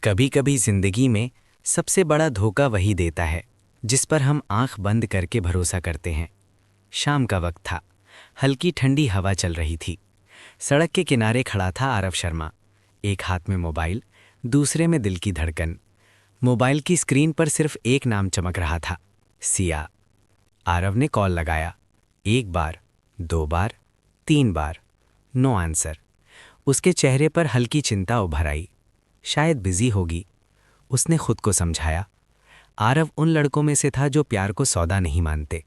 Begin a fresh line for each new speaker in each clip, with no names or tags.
कभी कभी जिंदगी में सबसे बड़ा धोखा वही देता है जिस पर हम आंख बंद करके भरोसा करते हैं। शाम का वक्त था। हल्की ठंडी हवा चल रही थी। सड़क के किनारे खड़ा था आरव शर्मा। एक हाथ में मोबाइल, दूसरे में दिल की धड़कन। मोबाइल की स्क्रीन पर सिर्फ एक नाम चमक रहा था, सिया। आरव ने कॉल लगाया। 1 बार, 2 बार, 3 बार, नो आंसर। उसके चेहरे पर हल्की चिंता उभर आई। शायद बिजी होगी, उसने खुद को समझाया। आरव उन लड़कों में से था जो प्यार को सौदा नहीं मानते।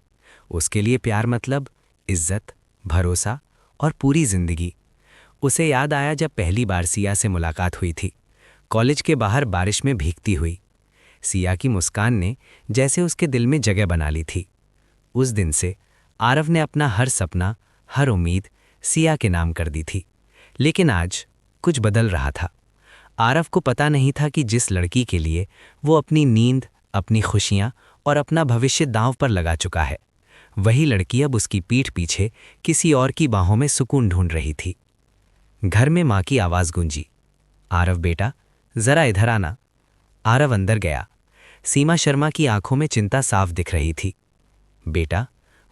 उसके लिए प्यार मतलब इज्जत, भरोसा और पूरी जिंदगी। उसे याद आया जब पहली बार सिया से मुलाकात हुई थी, कॉलेज के बाहर बारिश में भीगती हुई। सिया की मुस्कान ने जैसे उसके दिल में जगह बना ली थी। उस दिन से आरव ने अपना हर सपना, हर उम्मीद सिया के नाम कर दी थी। लेकिन आज कुछ बदल रहा था। आरव को पता नहीं था कि जिस लड़की के लिए वो अपनी नींद, अपनी खुशियां और अपना भविष्य दांव पर लगा चुका है, वही लड़की अब उसकी पीठ पीछे किसी और की बाहों में सुकून ढूंढ रही थी। घर में मां की आवाज गूंजी, आरव बेटा, जरा इधर आना। आरव अंदर गया। सीमा शर्मा की आंखों में चिंता साफ दिख रही थी। बेटा,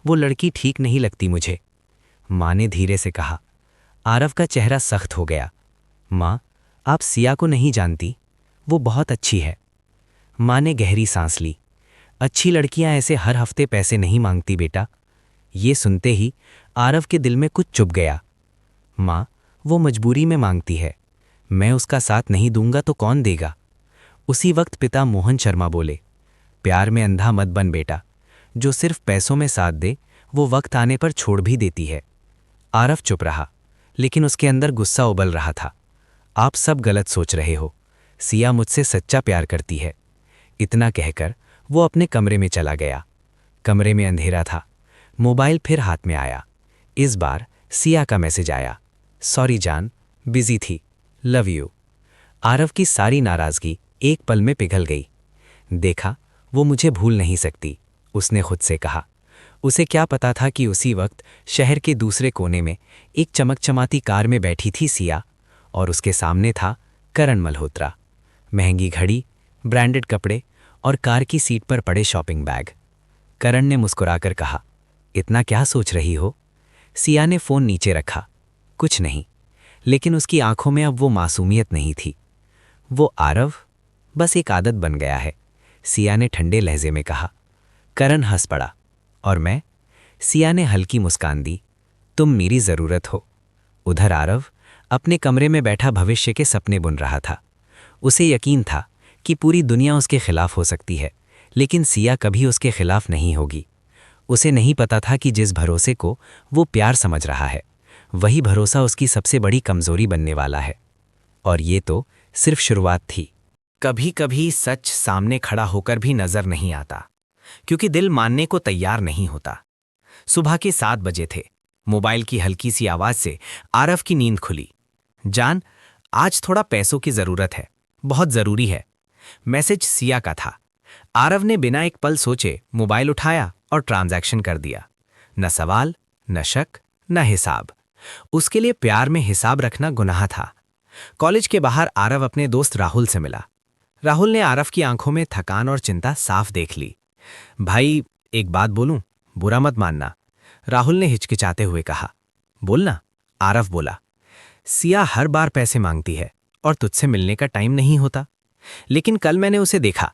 वो लड़की ठीक नहीं लगती मुझे, मां ने धीरे से कहा। आरव का चेहरा सख्त हो गया। मां, आप सिया को नहीं जानती, वो बहुत अच्छी है। मां ने गहरी सांस ली। अच्छी लड़कियां ऐसे हर हफ्ते पैसे नहीं मांगती बेटा। ये सुनते ही आरव के दिल में कुछ चुभ गया। मां, वो मजबूरी में मांगती है, मैं उसका साथ नहीं दूंगा तो कौन देगा। उसी वक्त पिता मोहन शर्मा बोले, प्यार में अंधा मत बन बेटा, जो सिर्फ पैसों में साथ दे वो वक्त आने पर छोड़ भी देती है। आरव चुप रहा, लेकिन उसके अंदर गुस्सा उबल रहा था। आप सब गलत सोच रहे हो, सिया मुझसे सच्चा प्यार करती है। इतना कहकर वो अपने कमरे में चला गया। कमरे में अंधेरा था। मोबाइल फिर हाथ में आया। इस बार सिया का मैसेज आया, सॉरी जान, बिजी थी, लव यू। आरव की सारी नाराजगी एक पल में पिघल गई। देखा, वो मुझे भूल नहीं सकती, उसने खुद से कहा। उसे क्या पता था कि उसी वक्त शहर के दूसरे कोने में एक चमकचमाती कार में बैठी थी सिया, और उसके सामने था करण मल्होत्रा। महंगी घड़ी, ब्रांडेड कपड़े और कार की सीट पर पड़े शॉपिंग बैग। करण ने मुस्कुराकर कहा, इतना क्या सोच रही हो। सिया ने फोन नीचे रखा। कुछ नहीं, लेकिन उसकी आंखों में अब वो मासूमियत नहीं थी। वो आरव बस एक आदत बन गया है, सिया ने ठंडे लहजे में कहा। करण हंस पड़ा। और मैं? सिया ने हल्की मुस्कान दी, तुम मेरी जरूरत हो। उधर आरव अपने कमरे में बैठा भविष्य के सपने बुन रहा था। उसे यकीन था कि पूरी दुनिया उसके खिलाफ हो सकती है, लेकिन सिया कभी उसके खिलाफ नहीं होगी। उसे नहीं पता था कि जिस भरोसे को वो प्यार समझ रहा है, वही भरोसा उसकी सबसे बड़ी कमजोरी बनने वाला है। और ये तो सिर्फ शुरुआत थी। कभी कभी सच सामने खड़ा होकर भी नजर नहीं आता, क्योंकि दिल मानने को तैयार नहीं होता। सुबह के 7 बजे थे। मोबाइल की हल्की सी आवाज से आरव की नींद खुली। जान, आज थोड़ा पैसों की जरूरत है, बहुत जरूरी है। मैसेज सिया का था। आरव ने बिना एक पल सोचे मोबाइल उठाया और ट्रांजैक्शन कर दिया। न सवाल, न शक, न हिसाब। उसके लिए प्यार में हिसाब रखना गुनाह था। कॉलेज के बाहर आरव अपने दोस्त राहुल से मिला। राहुल ने आरव की आंखों में थकान और चिंता साफ देख ली। भाई, एक बात बोलूं, बुरा मत मानना, राहुल ने हिचकिचाते हुए कहा। बोलना, आरव बोला। सिया हर बार पैसे मांगती है और तुझसे मिलने का टाइम नहीं होता। लेकिन कल मैंने उसे देखा।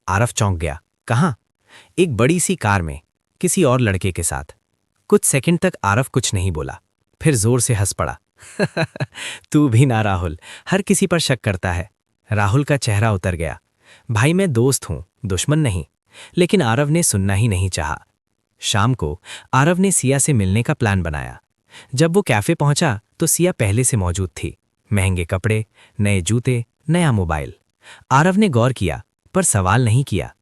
आरव चौंक गया। कहाँ? एक बड़ी सी कार में, किसी और लड़के के साथ। कुछ सेकंड तक आरव कुछ नहीं बोला, फिर जोर से हंस पड़ा। तू भी ना राहुल, हर किसी पर शक करता है। राहुल का चेहरा उतर गया। भाई, मैं दोस्त हूं, दुश्मन नहीं। लेकिन आरव ने सुनना ही नहीं चाहा। शाम को आरव ने सिया से मिलने का प्लान बनाया। जब वो कैफे पहुंचा तो सिया पहले से मौजूद थी। महंगे कपड़े, नए जूते, नया मोबाइल। आरव ने गौर किया, पर सवाल नहीं किया।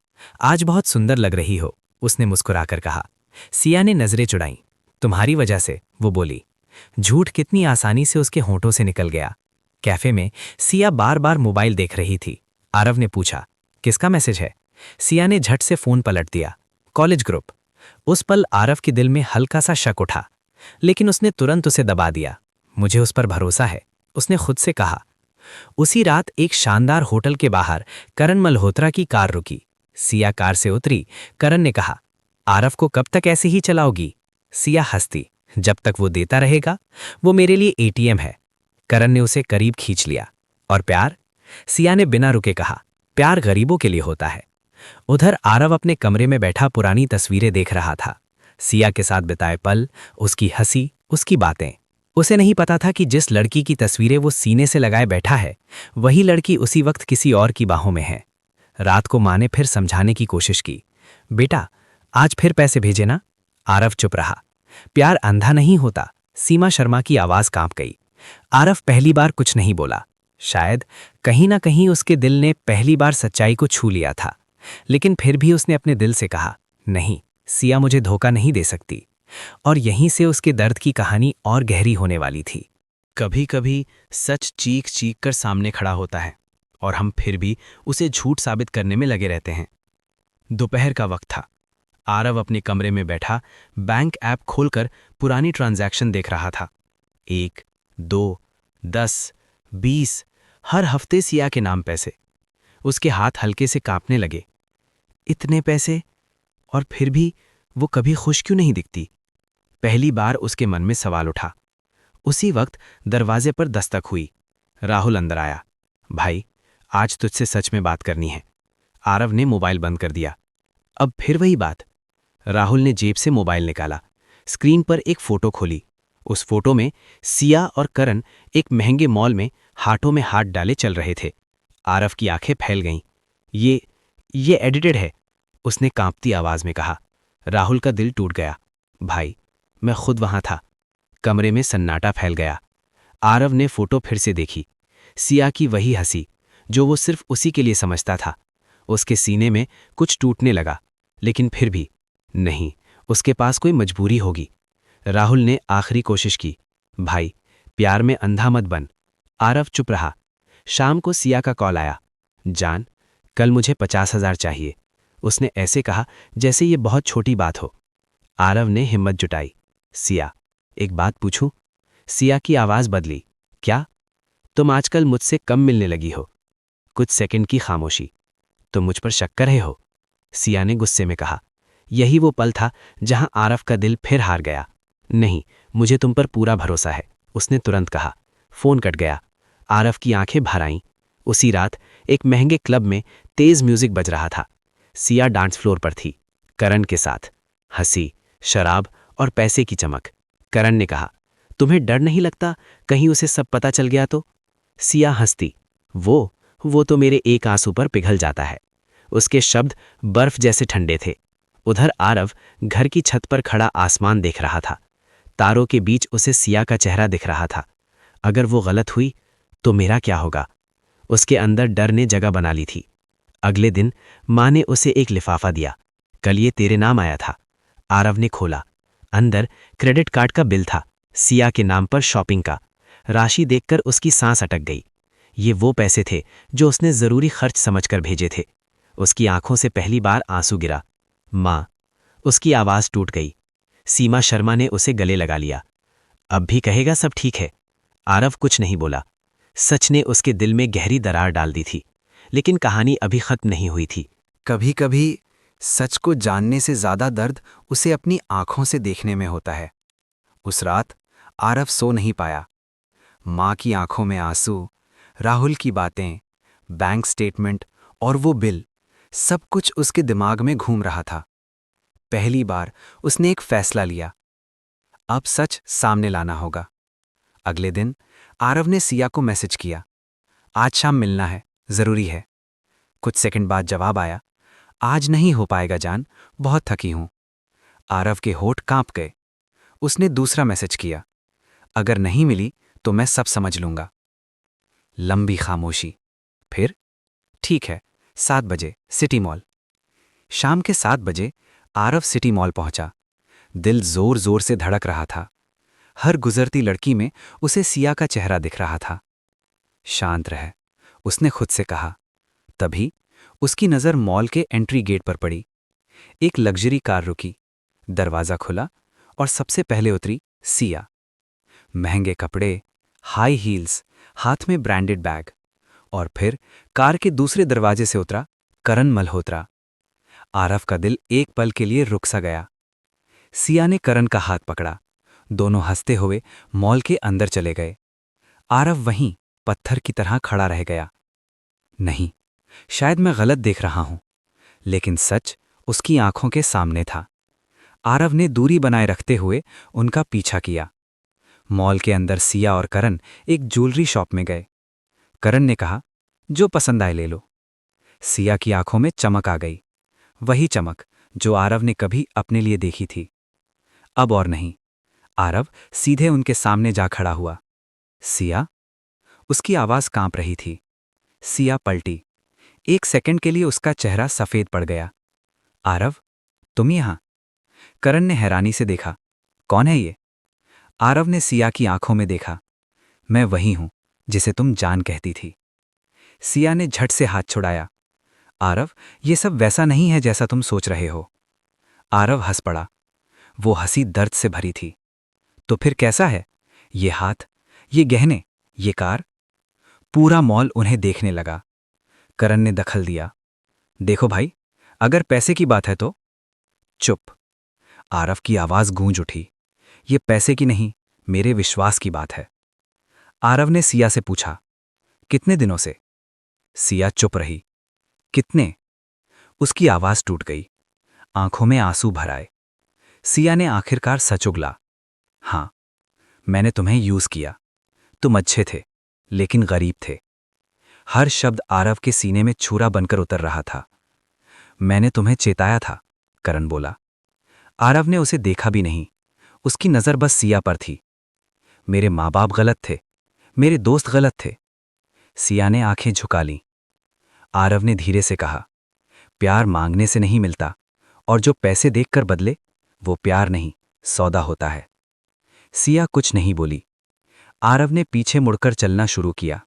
आज बहुत सुंदर लग रही हो, उसने मुस्कुराकर कहा। सिया ने नजरें चुड़ाईं। तुम्हारी वजह से, वो बोली। झूठ कितनी आसानी से उसके होंठों से निकल गया। कैफे में सिया बार बार मोबाइल देख रही थी। आरव ने पूछा, किसका मैसेज है? सिया ने झट से फोन पलट दिया। College group. उस पल आरव के दिल में हल्का सा शक उठा, लेकिन उसने तुरंत उसे दबा दिया। मुझे उस पर भरोसा है, उसने खुद से कहा।
उसी रात एक शानदार होटल के बाहर करण मल्होत्रा की कार रुकी। सिया कार से उतरी। करण ने कहा, आरव को कब तक ऐसे ही चलाओगी? सिया हंसती, जब तक वो देता रहेगा। वो मेरे लिए एटीएम है। करण ने उसे करीब खींच लिया। और प्यार? सिया ने बिना रुके कहा, प्यार गरीबों के लिए होता है। उधर आरव अपने कमरे में बैठा पुरानी तस्वीरें देख रहा था। सिया के साथ बिताए पल, उसकी हंसी, उसकी बातें। उसे नहीं पता था कि जिस लड़की की तस्वीरें वो सीने से लगाए बैठा है, वही लड़की उसी वक्त किसी और की बाहों में है। रात को माँ ने फिर समझाने की कोशिश की, बेटा आज फिर पैसे भेजे ना। आरव चुप रहा। प्यार अंधा नहीं होता। सीमा शर्मा की आवाज कांप गई। आरव पहली बार कुछ नहीं बोला। शायद कहीं ना कहीं उसके दिल ने पहली बार सच्चाई को छू लिया था। लेकिन फिर भी उसने अपने दिल से कहा, नहीं, सिया मुझे धोखा नहीं दे सकती। और यहीं से उसके दर्द की कहानी और गहरी होने वाली थी।
कभी कभी सच चीख चीख कर सामने खड़ा होता है और हम फिर भी उसे झूठ साबित करने में लगे रहते हैं। दोपहर का वक्त था। आरव अपने कमरे में बैठा बैंक ऐप खोलकर पुरानी ट्रांजैक्शन देख रहा था। 1, 2, 10, 20, हर हफ्ते सिया के नाम पैसे। उसके हाथ हल्के से कांपने लगे। इतने पैसे, और फिर भी वो कभी खुश क्यों नहीं दिखती? पहली बार उसके मन में सवाल उठा। उसी वक्त दरवाजे पर दस्तक हुई। राहुल अंदर आया। भाई, आज तुझसे सच में बात करनी है। आरव ने मोबाइल बंद कर दिया। अब फिर वही बात। राहुल ने जेब से मोबाइल निकाला। स्क्रीन पर एक फोटो खोली। उस फोटो में सिया और करण एक महंगे मॉल में हाथों में हाथ डाले चल रहे थे। आरव की आंखें फैल गईं। ये एडिटेड है, उसने कांपती आवाज में कहा। राहुल का दिल टूट गया। भाई, मैं खुद वहां था। कमरे में सन्नाटा फैल गया। आरव ने फोटो फिर से देखी। सिया की वही हंसी जो वो सिर्फ उसी के लिए समझता था। उसके सीने में कुछ टूटने लगा, लेकिन फिर भी नहीं, उसके पास कोई मजबूरी होगी। राहुल ने आखिरी कोशिश की, भाई, प्यार में अंधा मत बन। आरव चुप रहा। शाम को सिया का कॉल आया। जान, कल मुझे 50,000 चाहिए। उसने ऐसे कहा जैसे ये बहुत छोटी बात हो। आरव ने हिम्मत जुटाई। सिया, एक बात पूछूं? सिया की आवाज बदली। क्या? तुम आजकल मुझसे कम मिलने लगी हो। कुछ सेकंड की खामोशी। तुम मुझ पर शक कर रहे हो? सिया ने गुस्से में कहा। यही वो पल था जहां आरव का दिल फिर हार गया। नहीं, मुझे तुम पर पूरा भरोसा है, उसने तुरंत कहा। फोन कट गया। आरव की आंखें भर आईं। उसी रात एक महंगे क्लब में तेज म्यूजिक बज रहा था। सिया डांस फ्लोर पर थी, करण के साथ। हंसी, शराब और पैसे की चमक। करण ने कहा, तुम्हें डर नहीं लगता कहीं उसे सब पता चल गया तो? सिया हंसती। वो तो मेरे एक आंसू पर पिघल जाता है। उसके शब्द बर्फ जैसे ठंडे थे। उधर आरव घर की छत पर खड़ा आसमान देख रहा था। तारों के बीच उसे सिया का चेहरा दिख रहा था। अगर वो गलत हुई तो मेरा क्या होगा? उसके अंदर डर ने जगह बना ली थी। अगले दिन माँ ने उसे एक लिफाफा दिया। कल ये तेरे नाम आया था। आरव ने खोला। अंदर क्रेडिट कार्ड का बिल था, सिया के नाम पर शॉपिंग का। राशि देखकर उसकी सांस अटक गई। ये वो पैसे थे जो उसने जरूरी खर्च समझकर भेजे थे। उसकी आंखों से पहली बार आंसू गिरा। माँ, उसकी आवाज टूट गई। सीमा शर्मा ने उसे गले लगा लिया। अब भी कहेगा सब ठीक है? आरव कुछ नहीं बोला। सच ने उसके दिल में गहरी दरार डाल दी थी, लेकिन कहानी अभी खत्म नहीं हुई थी।
कभी कभी सच को जानने से ज्यादा दर्द उसे अपनी आंखों से देखने में होता है। उस रात आरव सो नहीं पाया। माँ की आंखों में आंसू, राहुल की बातें, बैंक स्टेटमेंट और वो बिल, सब कुछ उसके दिमाग में घूम रहा था। पहली बार उसने एक फैसला लिया, अब सच सामने लाना होगा। अगले दिन आरव ने सिया को मैसेज किया, आज शाम मिलना है, जरूरी है। कुछ सेकंड बाद जवाब आया, आज नहीं हो पाएगा जान, बहुत थकी हूं। आरव के होठ कांप गए। उसने दूसरा मैसेज किया, अगर नहीं मिली तो मैं सब समझ लूंगा। लंबी खामोशी। फिर, ठीक है, 7 बजे सिटी मॉल। शाम के 7 बजे आरव सिटी मॉल पहुंचा। दिल जोर जोर से धड़क रहा था। हर गुजरती लड़की में उसे सिया का चेहरा दिख रहा था। शांत रह, उसने खुद से कहा। तभी उसकी नजर मॉल के एंट्री गेट पर पड़ी। एक लग्जरी कार रुकी। दरवाजा खुला और सबसे पहले उतरी सिया। महंगे कपड़े, हाई हील्स, हाथ में ब्रांडेड बैग। और फिर कार के दूसरे दरवाजे से उतरा करण मल्होत्रा। आरव का दिल एक पल के लिए रुक सा गया। सिया ने करण का हाथ पकड़ा। दोनों हंसते हुए मॉल के अंदर चले गए। आरव वहीं पत्थर की तरह खड़ा रह गया। नहीं, शायद मैं गलत देख रहा हूं, लेकिन सच उसकी आंखों के सामने था। आरव ने दूरी बनाए रखते हुए उनका पीछा किया। मॉल के अंदर सिया और करण एक ज्वेलरी शॉप में गए। करण ने कहा, जो पसंद आए ले लो। सिया की आंखों में चमक आ गई, वही चमक जो आरव ने कभी अपने लिए देखी थी। अब और नहीं। आरव सीधे उनके सामने जा खड़ा हुआ। सिया? उसकी आवाज कांप रही थी। सिया पलटी। एक सेकंड के लिए उसका चेहरा सफेद पड़ गया। आरव, तुम यहां? करण ने हैरानी से देखा। कौन है ये? आरव ने सिया की आंखों में देखा। मैं वही हूं जिसे तुम जान कहती थी। सिया ने झट से हाथ छुड़ाया। आरव, ये सब वैसा नहीं है जैसा तुम सोच रहे हो। आरव हंस पड़ा। वो हंसी दर्द से भरी थी। तो फिर कैसा है? ये हाथ, ये गहने, ये कार? पूरा मॉल उन्हें देखने लगा। करण ने दखल दिया। देखो भाई, अगर पैसे की बात है तो। चुप। आरव की आवाज गूंज उठी। ये पैसे की नहीं, मेरे विश्वास की बात है। आरव ने सिया से पूछा, कितने दिनों से? सिया चुप रही। कितने? उसकी आवाज टूट गई। आंखों में आंसू भर आए। सिया ने आखिरकार सच उगला। हां, मैंने तुम्हें यूज किया। तुम अच्छे थे, लेकिन गरीब थे। हर शब्द आरव के सीने में छुरा बनकर उतर रहा था। मैंने तुम्हें चेताया था, करण बोला। आरव ने उसे देखा भी नहीं। उसकी नजर बस सिया पर थी। मेरे माँ बाप गलत थे, मेरे दोस्त गलत थे। सिया ने आंखें झुका लीं। आरव ने धीरे से कहा, प्यार मांगने से नहीं मिलता, और जो पैसे देखकर बदले, वो प्यार नहीं, सौदा होता है। सिया कुछ नहीं बोली। आरव ने पीछे मुड़कर चलना शुरू किया।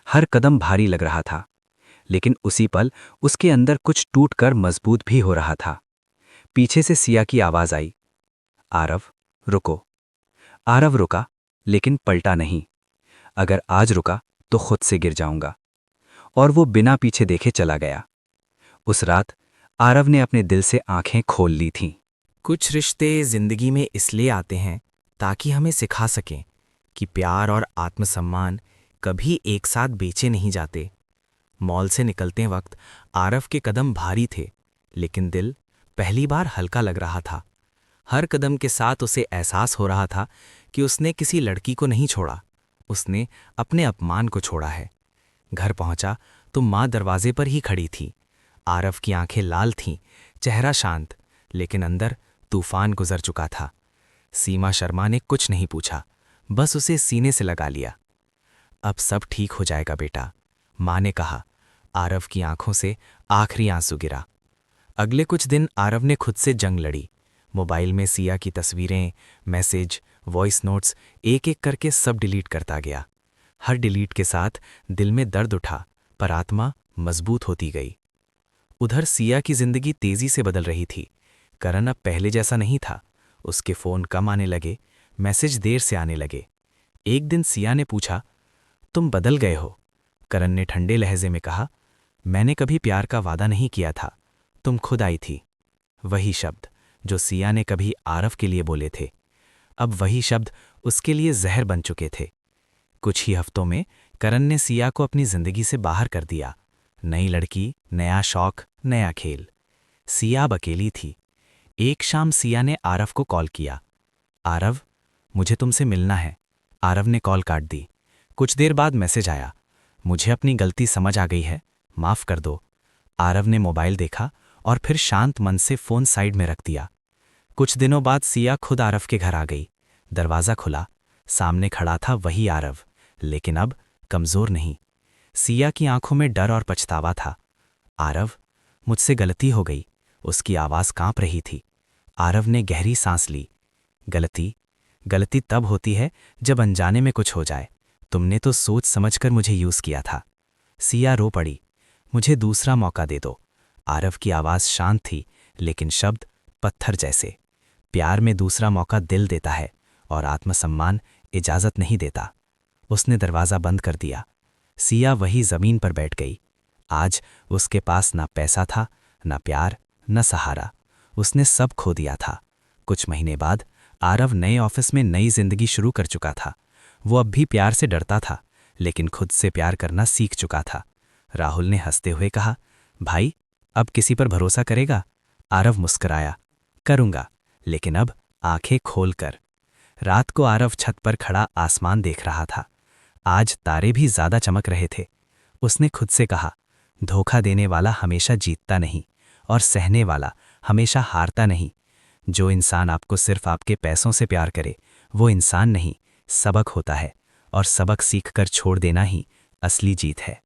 हर कदम भारी लग रहा था, लेकिन उसी पल उसके अंदर कुछ टूटकर मजबूत भी हो रहा था। पीछे से सिया की आवाज आई, आरव, रुको। आरव रुका, लेकिन पलटा नहीं। अगर आज रुका तो खुद से गिर जाऊंगा। और वो बिना पीछे देखे चला गया। उस रात आरव ने अपने दिल से आंखें खोल ली थीं।
कुछ रिश्ते जिंदगी में इसलिए आते हैं ताकि हमें सिखा सकें कि प्यार और आत्मसम्मान कभी एक साथ बेचे नहीं जाते। मॉल से निकलते वक्त आरव के कदम भारी थे, लेकिन दिल पहली बार हल्का लग रहा था। हर कदम के साथ उसे एहसास हो रहा था कि उसने किसी लड़की को नहीं छोड़ा, उसने अपने अपमान को छोड़ा है। घर पहुंचा तो माँ दरवाजे पर ही खड़ी थी। आरव की आंखें लाल थीं, चेहरा शांत, लेकिन अंदर तूफान गुजर चुका था। सीमा शर्मा ने कुछ नहीं पूछा, बस उसे सीने से लगा लिया। अब सब ठीक हो जाएगा बेटा, माँ ने कहा। आरव की आंखों से आखिरी आंसू गिरा। अगले कुछ दिन आरव ने खुद से जंग लड़ी। मोबाइल में सिया की तस्वीरें, मैसेज, वॉइस नोट्स एक एक करके सब डिलीट करता गया। हर डिलीट के साथ दिल में दर्द उठा, पर आत्मा मजबूत होती गई। उधर सिया की जिंदगी तेजी से बदल रही थी। करण अब पहले जैसा नहीं था। उसके फोन कम आने लगे, मैसेज देर से आने लगे। एक दिन सिया ने पूछा, तुम बदल गए हो? करण ने ठंडे लहजे में कहा, मैंने कभी प्यार का वादा नहीं किया था, तुम खुद आई थी। वही शब्द जो सिया ने कभी आरव के लिए बोले थे, अब वही शब्द उसके लिए जहर बन चुके थे। कुछ ही हफ्तों में करण ने सिया को अपनी जिंदगी से बाहर कर दिया। नई लड़की, नया शौक, नया खेल। सिया अब अकेली थी। एक शाम सिया ने आरव को कॉल किया। आरव, मुझे तुमसे मिलना है। आरव ने कॉल काट दी। कुछ देर बाद मैसेज आया, मुझे अपनी गलती समझ आ गई है, माफ कर दो। आरव ने मोबाइल देखा और फिर शांत मन से फोन साइड में रख दिया। कुछ दिनों बाद सिया खुद आरव के घर आ गई। दरवाजा खुला, सामने खड़ा था वही आरव, लेकिन अब कमजोर नहीं। सिया की आंखों में डर और पछतावा था। आरव, मुझसे गलती हो गई। उसकी आवाज कांप रही थी। आरव ने गहरी सांस ली। गलती तब होती है जब अनजाने में कुछ हो जाए। तुमने तो सोच समझकर मुझे यूज किया था। सिया रो पड़ी, मुझे दूसरा मौका दे दो। आरव की आवाज शांत थी, लेकिन शब्द पत्थर जैसे। प्यार में दूसरा मौका दिल देता है और आत्मसम्मान इजाजत नहीं देता। उसने दरवाजा बंद कर दिया।
सिया वही जमीन पर बैठ गई। आज उसके पास ना पैसा था, ना प्यार, न सहारा। उसने सब खो दिया था। कुछ महीने बाद आरव नए ऑफिस में नई जिंदगी शुरू कर चुका था। वो अब भी प्यार से डरता था, लेकिन खुद से प्यार करना सीख चुका था। राहुल ने हंसते हुए कहा, भाई, अब किसी पर भरोसा करेगा? आरव मुस्कुराया, करूंगा, लेकिन अब आंखें खोलकर। रात को आरव छत पर खड़ा आसमान देख रहा था। आज तारे भी ज्यादा चमक रहे थे। उसने खुद से कहा, धोखा देने वाला हमेशा जीतता नहीं, और सहने वाला हमेशा हारता नहीं। जो इंसान आपको सिर्फ आपके पैसों से प्यार करे, वो इंसान नहीं, सबक होता है, और सबक सीखकर छोड़ देना ही असली जीत है।